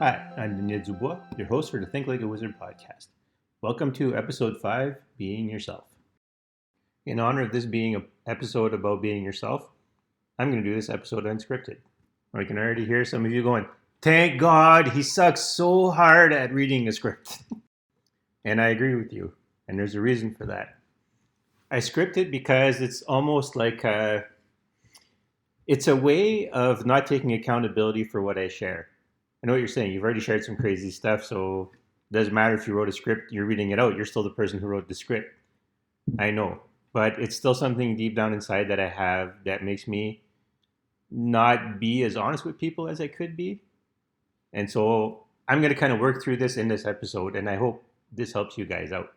Hi, I'm Denis Dubois, your host for the Think Like a Wizard podcast. Welcome to episode 5, Being Yourself. In honor of this being an episode about being yourself, I'm going to do this episode unscripted. I can already hear some of you going, "Thank God, he sucks so hard at reading a script." And I agree with you, and there's a reason for that. I script it because it's almost like it's a way of not taking accountability for what I share. I know what you're saying. You've already shared some crazy stuff, so it doesn't matter if you wrote a script, you're reading it out. You're still the person who wrote the script. I know. But it's still something deep down inside that I have that makes me not be as honest with people as I could be. And so I'm going to kind of work through this in this episode, and I hope this helps you guys out.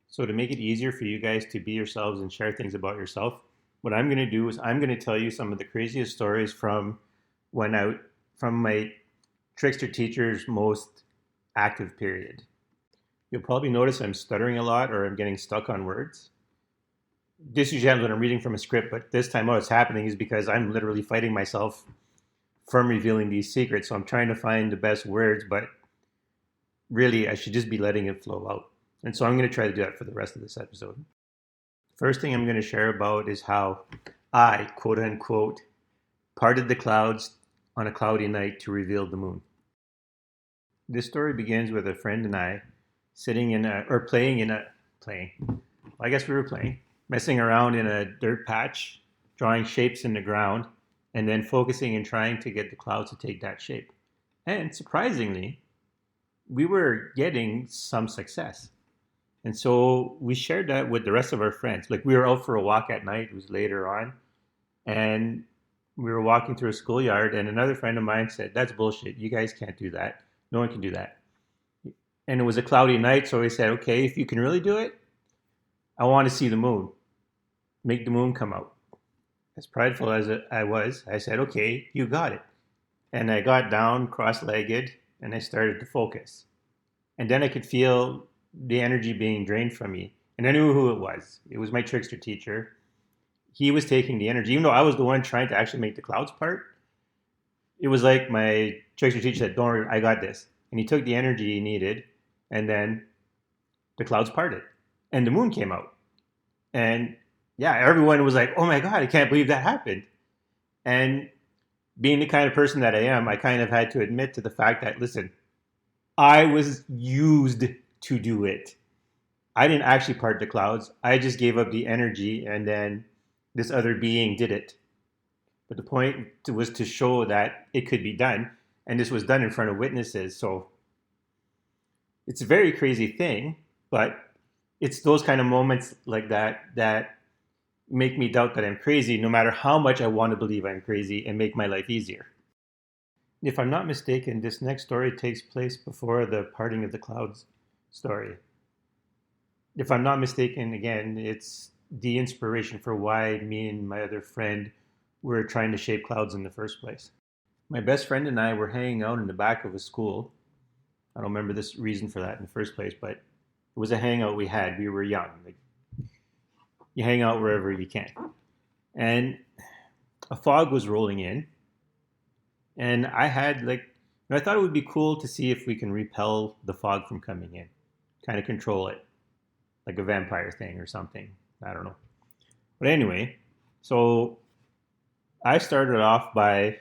So to make it easier for you guys to be yourselves and share things about yourself, what I'm going to do is I'm going to tell you some of the craziest stories from my trickster teacher's most active period. You'll probably notice I'm stuttering a lot or I'm getting stuck on words. This usually happens when I'm reading from a script, but this time what's happening is because I'm literally fighting myself from revealing these secrets. So I'm trying to find the best words, but really I should just be letting it flow out. And so I'm going to try to do that for the rest of this episode. First thing I'm going to share about is how I, quote unquote, parted the clouds on a cloudy night to reveal the moon. This story begins with a friend and I messing around in a dirt patch, drawing shapes in the ground, and then focusing and trying to get the clouds to take that shape. And surprisingly, we were getting some success. And so we shared that with the rest of our friends. Like, we were out for a walk at night, it was later on, and we were walking through a schoolyard, and another friend of mine said, "That's bullshit. You guys can't do that. No one can do that." And it was a cloudy night, so we said, "Okay, if you can really do it, I want to see the moon. Make the moon come out." As prideful as I was, I said, "Okay, you got it." And I got down cross-legged, and I started to focus. And then I could feel the energy being drained from me. And I knew who it was. It was my trickster teacher. He was taking the energy, even though I was the one trying to actually make the clouds part. It was like my trickster teacher said, "Don't worry, I got this." And he took the energy he needed, and then the clouds parted, and the moon came out. And yeah, everyone was like, "Oh my God, I can't believe that happened." And being the kind of person that I am, I kind of had to admit to the fact that, listen, I was used to do it. I didn't actually part the clouds. I just gave up the energy, and then this other being did it. But the point was to show that it could be done, and this was done in front of witnesses. So it's a very crazy thing, but it's those kind of moments like that that make me doubt that I'm crazy, no matter how much I want to believe I'm crazy, and make my life easier. If I'm not mistaken, this next story takes place before the parting of the clouds story. If I'm not mistaken, again, it's the inspiration for why me and my other friend were trying to shape clouds in the first place. My best friend and I were hanging out in the back of a school. I don't remember this reason for that in the first place, but it was a hangout we had. We were young. Like, you hang out wherever you can. And a fog was rolling in. And I thought it would be cool to see if we can repel the fog from coming in, kind of control it, like a vampire thing or something. I don't know. But anyway, so I started off by,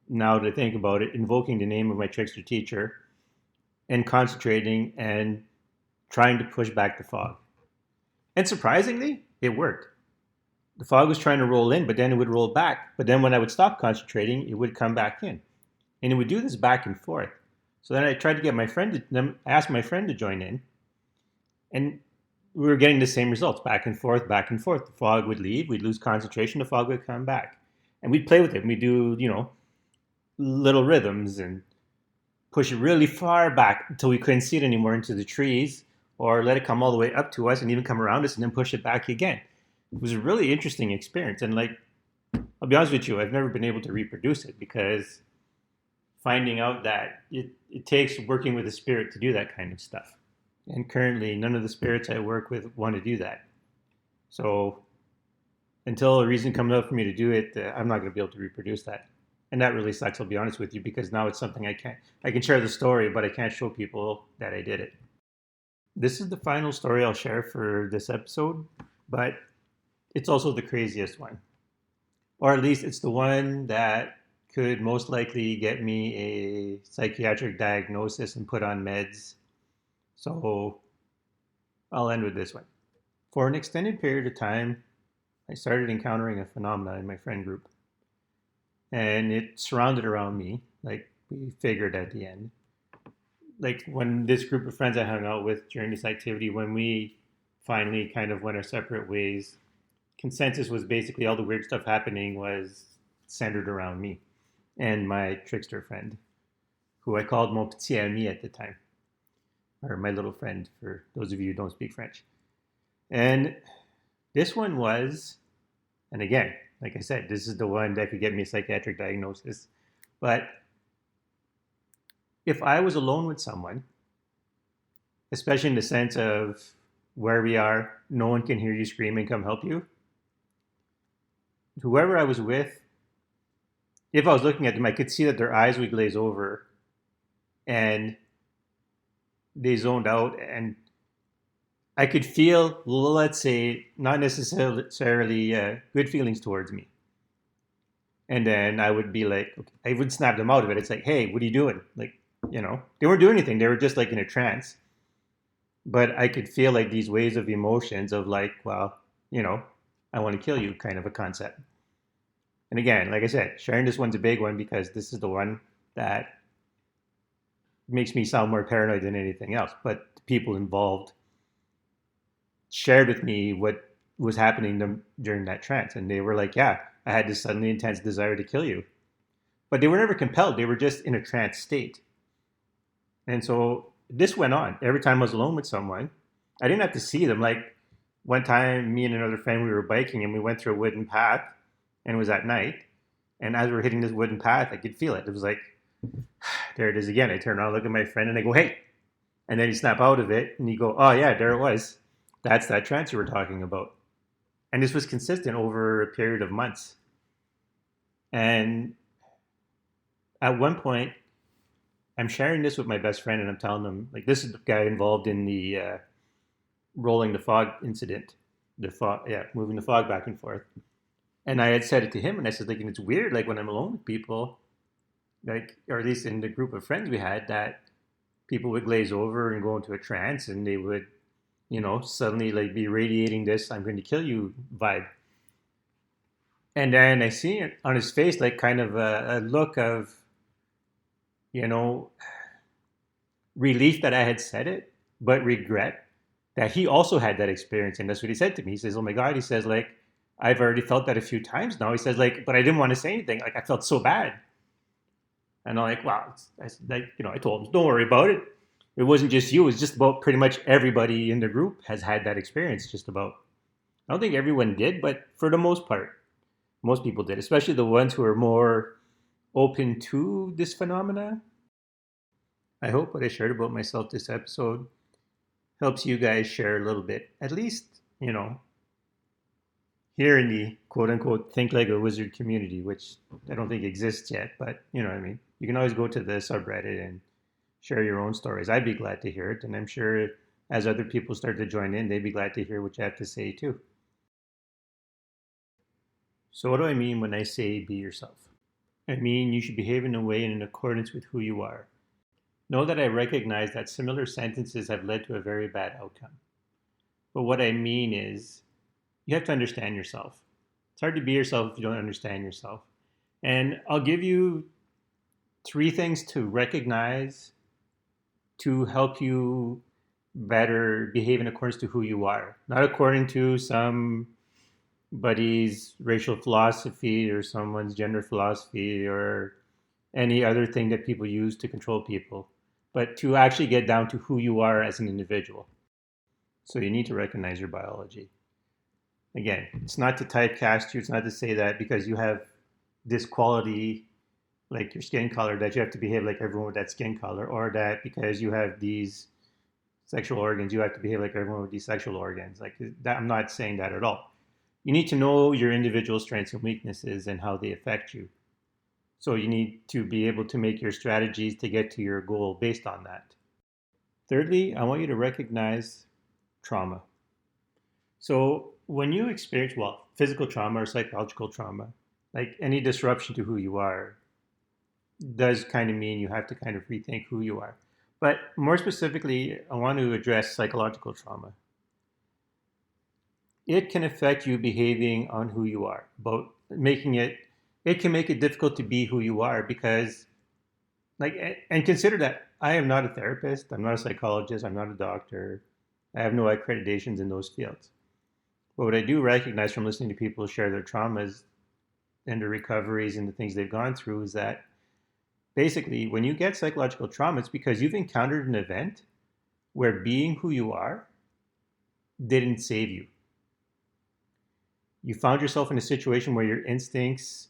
now to think about it, invoking the name of my trickster teacher and concentrating and trying to push back the fog. And surprisingly, it worked. The fog was trying to roll in, but then it would roll back. But then when I would stop concentrating, it would come back in. And it would do this back and forth. So then I tried to get asked my friend to join in. And we were getting the same results, back and forth, back and forth. The fog would leave, we'd lose concentration, the fog would come back. And we'd play with it. We'd do, little rhythms and push it really far back until we couldn't see it anymore into the trees, or let it come all the way up to us and even come around us and then push it back again. It was a really interesting experience. And I'll be honest with you, I've never been able to reproduce it because finding out that it takes working with a spirit to do that kind of stuff. And currently, none of the spirits I work with want to do that. So until a reason comes up for me to do it, I'm not going to be able to reproduce that. And that really sucks, I'll be honest with you, because now it's something I can share the story, but I can't show people that I did it. This is the final story I'll share for this episode, but it's also the craziest one. Or at least it's the one that could most likely get me a psychiatric diagnosis and put on meds. So I'll end with this one. For an extended period of time, I started encountering a phenomena in my friend group. And it surrounded around me, like we figured at the end. Like when this group of friends I hung out with during this activity, when we finally kind of went our separate ways, consensus was basically all the weird stuff happening was centered around me and my trickster friend, who I called mon petit ami at the time, or my little friend for those of you who don't speak French. And this one was, and again, like I said, this is the one that could get me a psychiatric diagnosis. But if I was alone with someone, especially in the sense of where we are, no one can hear you scream and come help you. Whoever I was with, if I was looking at them, I could see that their eyes would glaze over and they zoned out, and I could feel, let's say, not necessarily good feelings towards me. And then I would be like, okay, I would snap them out of it. It's like, hey, what are you doing? Like, they weren't doing anything. They were just like in a trance. But I could feel like these waves of emotions of like, well, I want to kill you kind of a concept. And again, like I said, sharing this one's a big one because this is the one that makes me sound more paranoid than anything else. But the people involved shared with me what was happening during that trance. And they were like, yeah, I had this suddenly intense desire to kill you. But they were never compelled. They were just in a trance state. And so this went on. Every time I was alone with someone, I didn't have to see them. Like one time, me and another friend, we were biking and we went through a wooden path, and it was at night. And as we were hitting this wooden path, I could feel it. It was like, there it is again. I turn around, look at my friend, and I go, hey. And then you snap out of it, and you go, oh yeah, there it was. That's that trance you were talking about. And this was consistent over a period of months. And at one point, I'm sharing this with my best friend, and I'm telling him, like, this is the guy involved in the rolling the fog incident, moving the fog back and forth. And I had said it to him, and I said, like, and it's weird, like when I'm alone with people, like, or at least in the group of friends we had, that people would glaze over and go into a trance, and they would, suddenly like be radiating this "I'm going to kill you" vibe. And then I see it on his face, like kind of a look of, relief that I had said it, but regret that he also had that experience. And that's what he said to me. He says, oh my God, he says, like, I've already felt that a few times now. He says, like, but I didn't want to say anything. Like, I felt so bad. And I'm like, wow. I told him, don't worry about it. It wasn't just you. It was just about pretty much everybody in the group has had that experience, just about. I don't think everyone did, but for the most part, most people did, especially the ones who are more open to this phenomena. I hope what I shared about myself this episode helps you guys share a little bit, at least, here in the quote unquote think like a wizard community, which I don't think exists yet, but you know what I mean? You can always go to the subreddit and share your own stories. I'd be glad to hear it. And I'm sure as other people start to join in, they'd be glad to hear what you have to say too. So what do I mean when I say be yourself? I mean you should behave in a way in accordance with who you are. Know that I recognize that similar sentences have led to a very bad outcome. But what I mean is, you have to understand yourself. It's hard to be yourself if you don't understand yourself. And I'll give you 3 things to recognize to help you better behave in accordance to who you are, not according to somebody's racial philosophy or someone's gender philosophy or any other thing that people use to control people, but to actually get down to who you are as an individual. So you need to recognize your biology. Again, it's not to typecast you. It's not to say that because you have this quality, like your skin color, that you have to behave like everyone with that skin color, or that because you have these sexual organs, you have to behave like everyone with these sexual organs. Like that, I'm not saying that at all. You need to know your individual strengths and weaknesses and how they affect you. So you need to be able to make your strategies to get to your goal based on that. Thirdly, I want you to recognize trauma. So when you experience, well, physical trauma or psychological trauma, like any disruption to who you are, does kind of mean you have to kind of rethink who you are. But more specifically, I want to address psychological trauma. It can affect you behaving on who you are, about making it, it can make it difficult to be who you are because, like, and consider that I am not a therapist, I'm not a psychologist, I'm not a doctor, I have no accreditations in those fields. But what I do recognize from listening to people share their traumas and their recoveries and the things they've gone through is that basically when you get psychological trauma, it's because you've encountered an event where being who you are didn't save you. You found yourself in a situation where your instincts,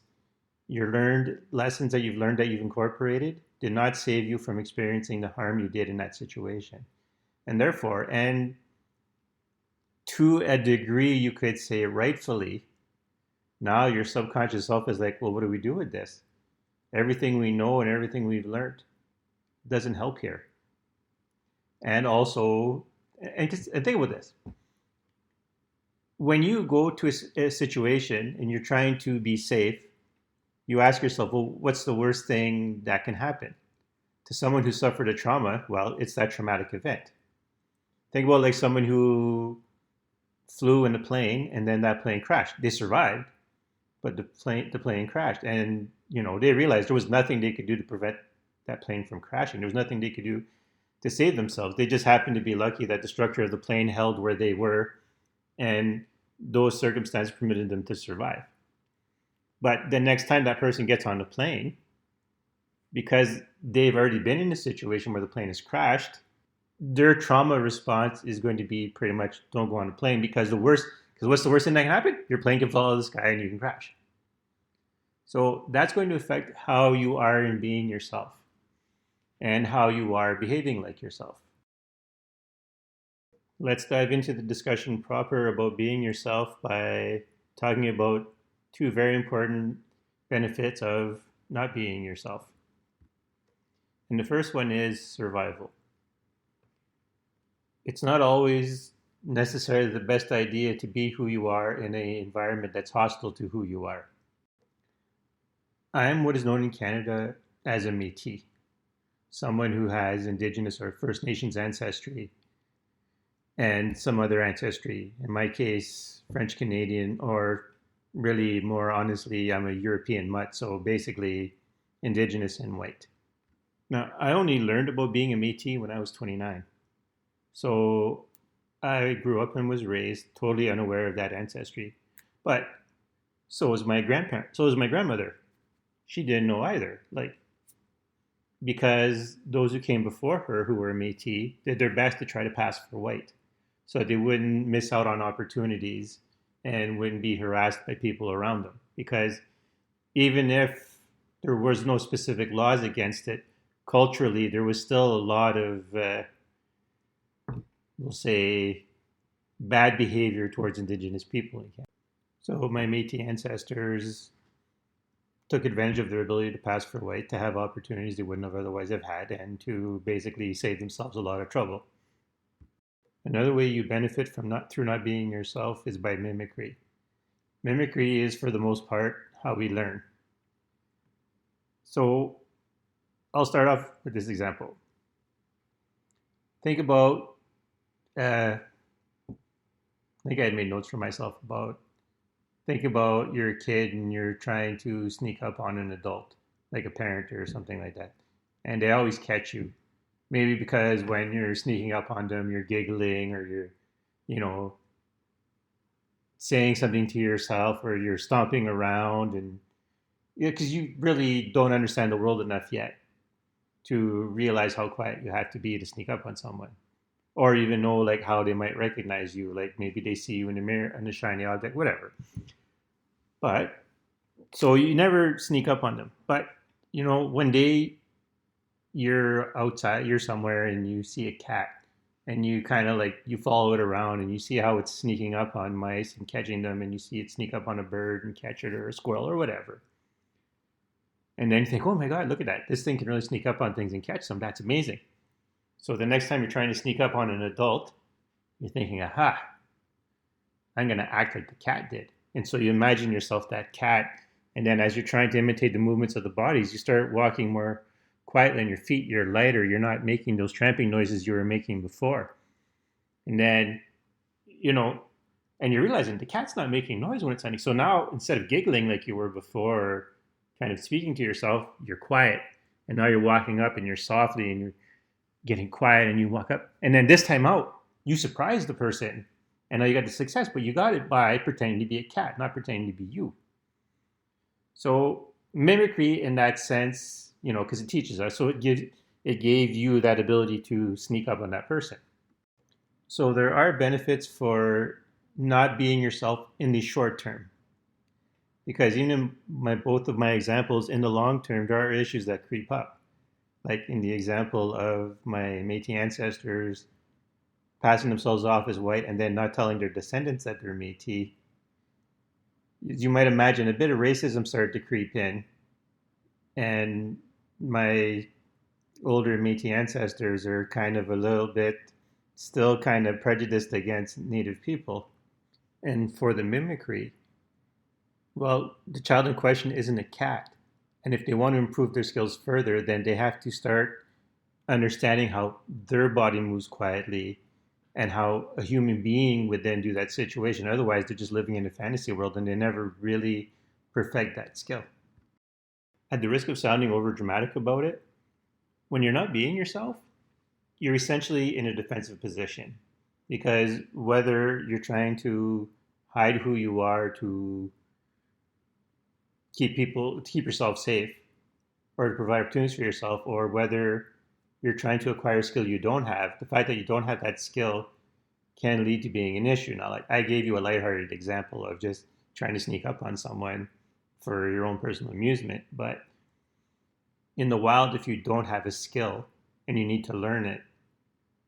your learned lessons that you've incorporated did not save you from experiencing the harm you did in that situation. And therefore, and to a degree, you could say rightfully, now your subconscious self is like, well, what do we do with this? Everything we know and everything we've learned doesn't help here. And also, and think about this. When you go to a situation and you're trying to be safe, you ask yourself, well, what's the worst thing that can happen? To someone who suffered a trauma, well, it's that traumatic event. Think about like someone who flew in a plane and then that plane crashed. They survived, but the plane crashed, and they realized there was nothing they could do to prevent that plane from crashing. There was nothing they could do to save themselves. They just happened to be lucky that the structure of the plane held where they were, and those circumstances permitted them to survive. But the next time that person gets on the plane, because they've already been in a situation where the plane has crashed, their trauma response is going to be pretty much don't go on a plane because what's the worst thing that can happen? Your plane can fall out of the sky and you can crash. So that's going to affect how you are in being yourself and how you are behaving like yourself. Let's dive into the discussion proper about being yourself by talking about two very important benefits of not being yourself. And the first one is survival. It's not always necessarily the best idea to be who you are in an environment that's hostile to who you are. I'm what is known in Canada as a Métis, someone who has Indigenous or First Nations ancestry and some other ancestry. In my case, French Canadian, or really more honestly, I'm a European mutt, so basically Indigenous and white. Now, I only learned about being a Métis when I was 29. So I grew up and was raised totally unaware of that ancestry. But so was my grandparent, so was my grandmother. She didn't know either. Like, because those who came before her who were Métis did their best to try to pass for white so they wouldn't miss out on opportunities and wouldn't be harassed by people around them. Because even if there was no specific laws against it, culturally there was still a lot of, we'll say, bad behavior towards Indigenous people in Canada. So my Métis ancestors took advantage of their ability to pass for white to have opportunities they wouldn't have otherwise have had and to basically save themselves a lot of trouble. Another way you benefit from not being yourself is by mimicry. Mimicry is for the most part how we learn. So I'll start off with this example. Think about I think I had made notes for myself about think about you're a kid and you're trying to sneak up on an adult, like a parent or something like that. And they always catch you. Maybe because when you're sneaking up on them, you're giggling or you're, you know, saying something to yourself or you're stomping around and because you really don't understand the world enough yet to realize how quiet you have to be to sneak up on someone or even know like how they might recognize you. Like maybe they see you in the mirror in a shiny object, whatever. But so you never sneak up on them. But one day you're outside, you're somewhere, and you see a cat, and you kind of like you follow it around, and you see how it's sneaking up on mice and catching them, and you see it sneak up on a bird and catch it, or a squirrel, or whatever. And then you think, oh my God, look at that! This thing can really sneak up on things and catch them. That's amazing. So the next time you're trying to sneak up on an adult, you're thinking, aha, I'm going to act like the cat did. And so you imagine yourself that cat. And then as you're trying to imitate the movements of the bodies, you start walking more quietly on your feet. You're lighter. You're not making those tramping noises you were making before. And then, and you're realizing the cat's not making noise when it's hunting. So now instead of giggling like you were before, or kind of speaking to yourself, you're quiet. And now you're walking up and you're softly and you're getting quiet and you walk up. And then this time out, you surprise the person. And now you got the success, but you got it by pretending to be a cat, not pretending to be you. So mimicry in that sense, because it teaches us, so it gave you that ability to sneak up on that person. So there are benefits for not being yourself in the short term. Because even in both of my examples, in the long term, there are issues that creep up. Like in the example of my Métis ancestors passing themselves off as white and then not telling their descendants that they're Métis, as you might imagine, a bit of racism started to creep in. And my older Métis ancestors are kind of a little bit still kind of prejudiced against Native people. And for the mimicry, well, the child in question isn't a cat. And if they want to improve their skills further, then they have to start understanding how their body moves quietly and how a human being would then do that situation. Otherwise, they're just living in a fantasy world and they never really perfect that skill. At the risk of sounding over dramatic about it, when you're not being yourself, you're essentially in a defensive position. Because whether you're trying to hide who you are to keep yourself safe or to provide opportunities for yourself, or whether you're trying to acquire a skill you don't have, the fact that you don't have that skill can lead to being an issue. Now, like I gave you a lighthearted example of just trying to sneak up on someone for your own personal amusement. But in the wild, if you don't have a skill and you need to learn it,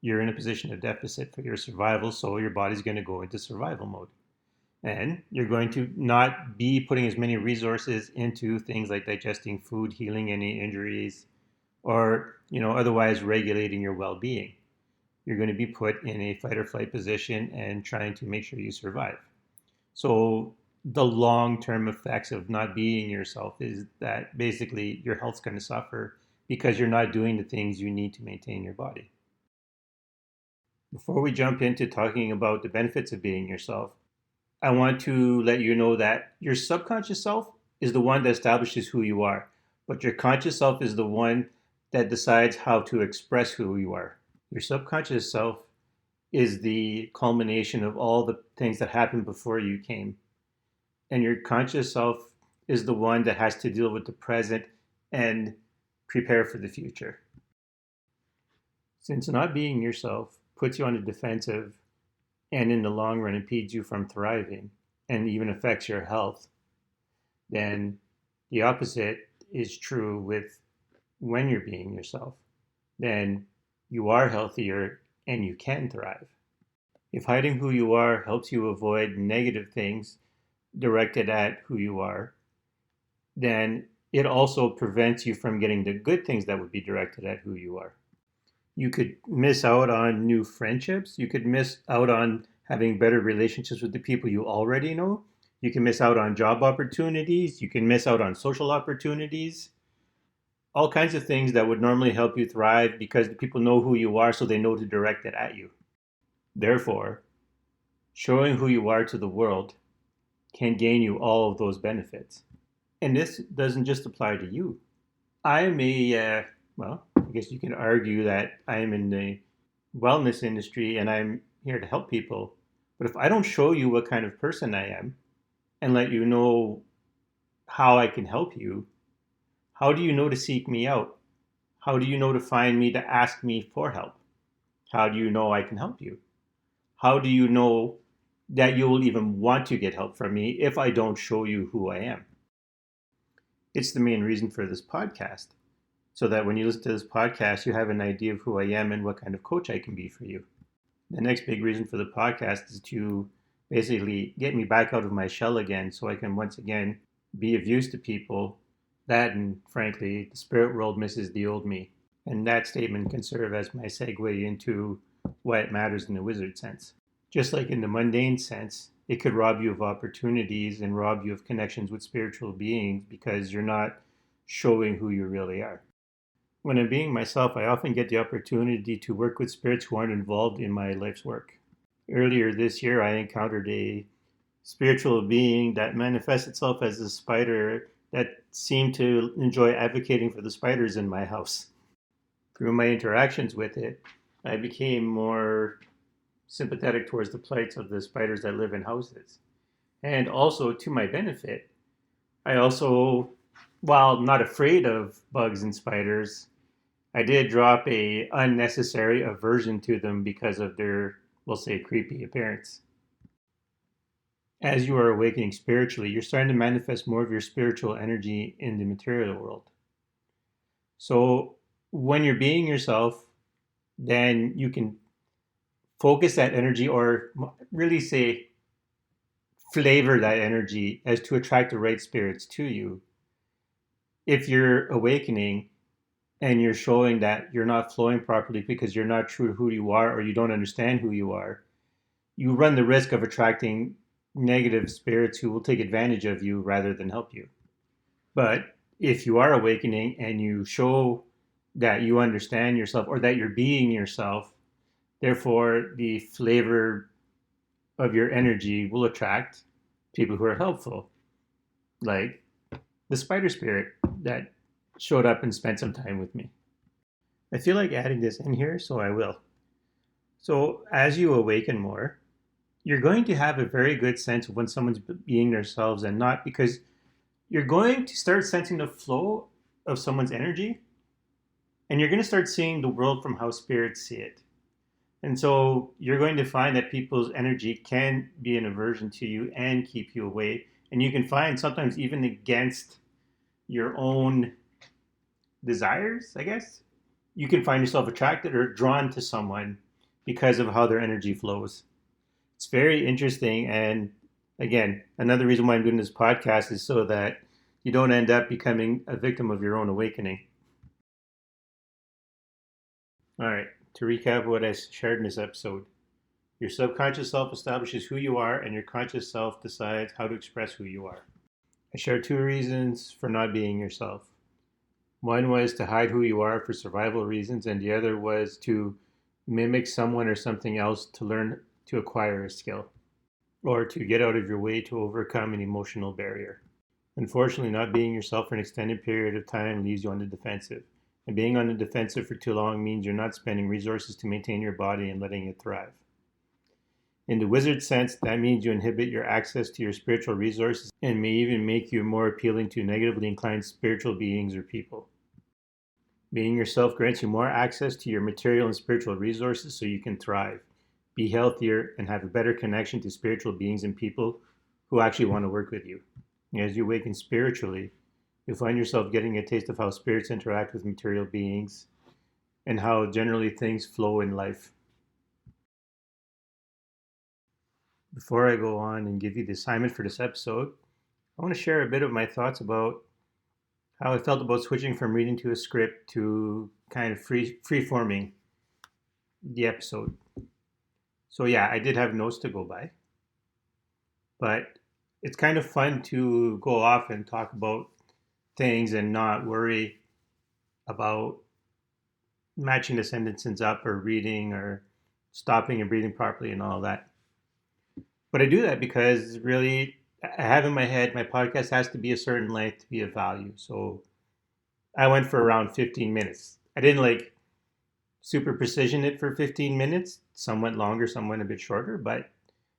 you're in a position of deficit for your survival. So your body's going to go into survival mode. And you're going to not be putting as many resources into things like digesting food, healing any injuries, or otherwise regulating your well-being. You're going to be put in a fight or flight position and trying to make sure you survive. So the long-term effects of not being yourself is that basically your health's going to suffer because you're not doing the things you need to maintain your body. Before we jump into talking about the benefits of being yourself, I want to let you know that your subconscious self is the one that establishes who you are, but your conscious self is the one that decides how to express who you are. Your subconscious self is the culmination of all the things that happened before you came. And your conscious self is the one that has to deal with the present and prepare for the future. Since not being yourself puts you on the defensive and in the long run impedes you from thriving and even affects your health, then the opposite is true with when you're being yourself. Then you are healthier and you can thrive. If hiding who you are helps you avoid negative things directed at who you are, then it also prevents you from getting the good things that would be directed at who you are. You could miss out on new friendships. You could miss out on having better relationships with the people you already know. You can miss out on job opportunities. You can miss out on social opportunities. All kinds of things that would normally help you thrive because the people know who you are, so they know to direct it at you. Therefore, showing who you are to the world can gain you all of those benefits. And this doesn't just apply to you. I'm a guess you can argue that I am in the wellness industry and I'm here to help people. But if I don't show you what kind of person I am and let you know how I can help you, how do you know to seek me out? How do you know to find me to ask me for help? How do you know I can help you? How do you know that you will even want to get help from me if I don't show you who I am? It's the main reason for this podcast, so that when you listen to this podcast, you have an idea of who I am and what kind of coach I can be for you. The next big reason for the podcast is to basically get me back out of my shell again so I can once again be of use to people. That, and frankly, the spirit world misses the old me. And that statement can serve as my segue into why it matters in the wizard sense. Just like in the mundane sense, it could rob you of opportunities and rob you of connections with spiritual beings because you're not showing who you really are. When I'm being myself, I often get the opportunity to work with spirits who aren't involved in my life's work. Earlier this year, I encountered a spiritual being that manifests itself as a spider that seemed to enjoy advocating for the spiders in my house. Through my interactions with it, I became more sympathetic towards the plights of the spiders that live in houses. And also, to my benefit, I also, while not afraid of bugs and spiders, I did drop a unnecessary aversion to them because of their, we'll say, creepy appearance. As you are awakening spiritually, you're starting to manifest more of your spiritual energy in the material world. So when you're being yourself, then you can focus that energy, or really say flavor that energy as to attract the right spirits to you. If you're awakening and you're showing that you're not flowing properly because you're not true to who you are or you don't understand who you are, you run the risk of attracting negative spirits who will take advantage of you rather than help you. But if you are awakening and you show that you understand yourself or that you're being yourself, therefore the flavor of your energy will attract people who are helpful, like the spider spirit that showed up and spent some time with me. I feel like adding this in here, so I will. So as you awaken more, you're going to have a very good sense of when someone's being themselves and not, because you're going to start sensing the flow of someone's energy, and you're going to start seeing the world from how spirits see it. And so you're going to find that people's energy can be an aversion to you and keep you away. And you can find sometimes even against your own desires, I guess, you can find yourself attracted or drawn to someone because of how their energy flows. It's very interesting. And again, another reason why I'm doing this podcast is so that you don't end up becoming a victim of your own awakening. All right, to recap what I shared in this episode, your subconscious self establishes who you are, and your conscious self decides how to express who you are. I shared 2 reasons for not being yourself. One was to hide who you are for survival reasons, and the other was to mimic someone or something else to learn to acquire a skill, or to get out of your way to overcome an emotional barrier. Unfortunately, not being yourself for an extended period of time leaves you on the defensive. And being on the defensive for too long means you're not spending resources to maintain your body and letting it thrive. In the wizard sense, that means you inhibit your access to your spiritual resources and may even make you more appealing to negatively inclined spiritual beings or people. Being yourself grants you more access to your material and spiritual resources so you can thrive, be healthier, and have a better connection to spiritual beings and people who actually want to work with you. As you awaken spiritually, you'll find yourself getting a taste of how spirits interact with material beings and how generally things flow in life. Before I go on and give you the assignment for this episode, I want to share a bit of my thoughts about how I felt about switching from reading to a script to kind of free-forming the episode. So yeah, I did have notes to go by, but it's kind of fun to go off and talk about things and not worry about matching the sentences up or reading or stopping and breathing properly and all that. But I do that because really I have in my head my podcast has to be a certain length to be of value. So I went for around 15 minutes. I didn't like super precision it for 15 minutes. Some went longer, some went a bit shorter. But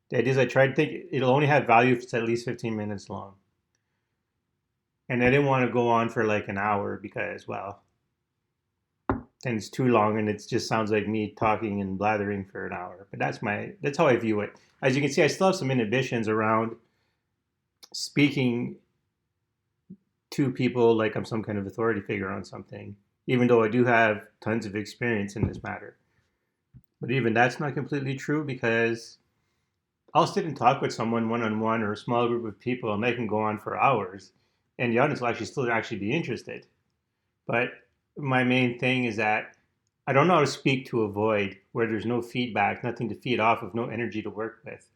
the idea is I tried to think it'll only have value if it's at least 15 minutes long. And I didn't want to go on for like an hour because, well, then it's too long and it just sounds like me talking and blathering for an hour. But that's how I view it. As you can see, I still have some inhibitions around speaking to people like I'm some kind of authority figure on something, even though I do have tons of experience in this matter. But even that's not completely true because I'll sit and talk with someone one-on-one or a small group of people and they can go on for hours and the audience will actually be interested. But my main thing is that I don't know how to speak to a void where there's no feedback, nothing to feed off of, no energy to work with.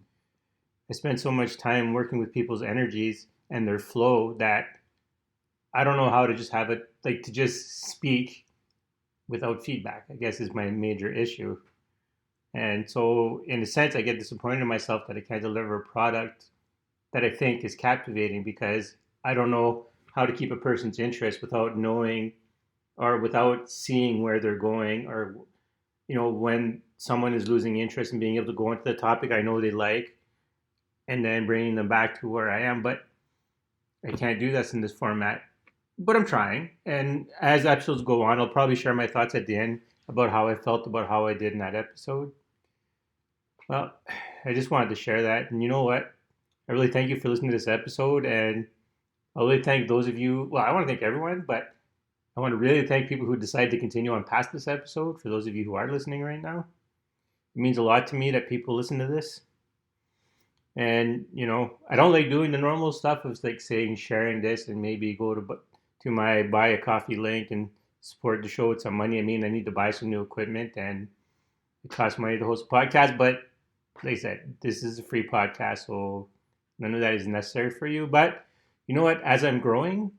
I spend so much time working with people's energies and their flow that I don't know how to just have it, like to just speak without feedback, I guess is my major issue. And so in a sense, I get disappointed in myself that I can't deliver a product that I think is captivating because I don't know how to keep a person's interest without knowing or without seeing where they're going, or when someone is losing interest and being able to go into the topic I know they like and then bringing them back to where I am. But I can't do this in this format. But I'm trying. And as episodes go on, I'll probably share my thoughts at the end about how I felt about how I did in that episode. Well, I just wanted to share that. And you know what? I really thank you for listening to this episode. And I really thank those of you. Well, I want to thank everyone, but I want to really thank people who decided to continue on past this episode. For those of you who are listening right now, it means a lot to me that people listen to this. And, I don't like doing the normal stuff of like saying sharing this and maybe go to my buy a coffee link and support the show with some money. I mean, I need to buy some new equipment and it costs money to host a podcast. But like I said, this is a free podcast, so none of that is necessary for you. But you know what? As I'm growing,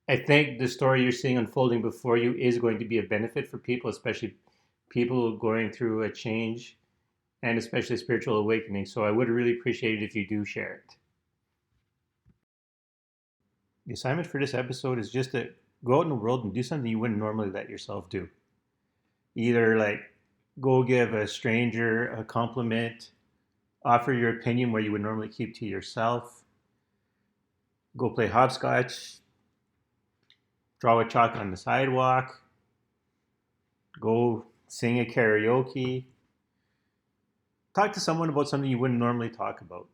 I think the story you're seeing unfolding before you is going to be a benefit for people, especially people going through a change and especially spiritual awakening. So I would really appreciate it if you do share it. The assignment for this episode is just to go out in the world and do something you wouldn't normally let yourself do. Either like go give a stranger a compliment, offer your opinion where you would normally keep to yourself, go play hopscotch, draw a chalk on the sidewalk, go sing a karaoke, talk to someone about something you wouldn't normally talk about.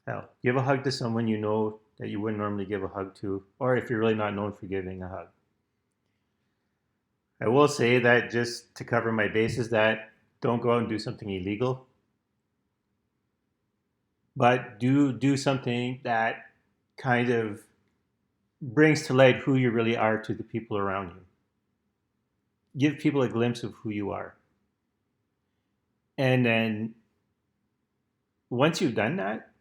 Hell, give a hug to someone you know that you wouldn't normally give a hug to, or if you're really not known for giving a hug. I will say that just to cover my bases, that don't go out and do something illegal, but do something that kind of brings to light who you really are to the people around you. Give people a glimpse of who you are. And then once you've done that,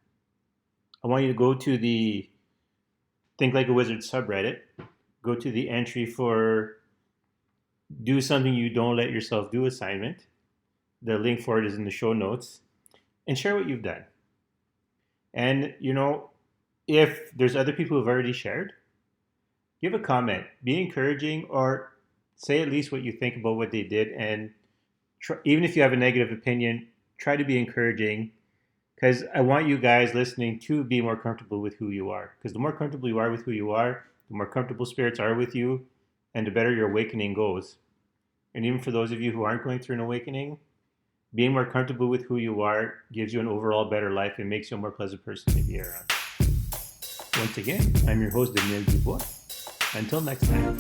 I want you to go to the Think Like a Wizard subreddit, go to the entry for Do Something You Don't Let Yourself Do assignment. The link for it is in the show notes. And share what you've done. And, if there's other people who've already shared, give a comment, be encouraging, or say at least what you think about what they did. And even if you have a negative opinion, try to be encouraging, because I want you guys listening to be more comfortable with who you are. Because the more comfortable you are with who you are, the more comfortable spirits are with you, and the better your awakening goes. And even for those of you who aren't going through an awakening, being more comfortable with who you are gives you an overall better life and makes you a more pleasant person to be around. Once again, I'm your host, Daniel Dubois. Until next time.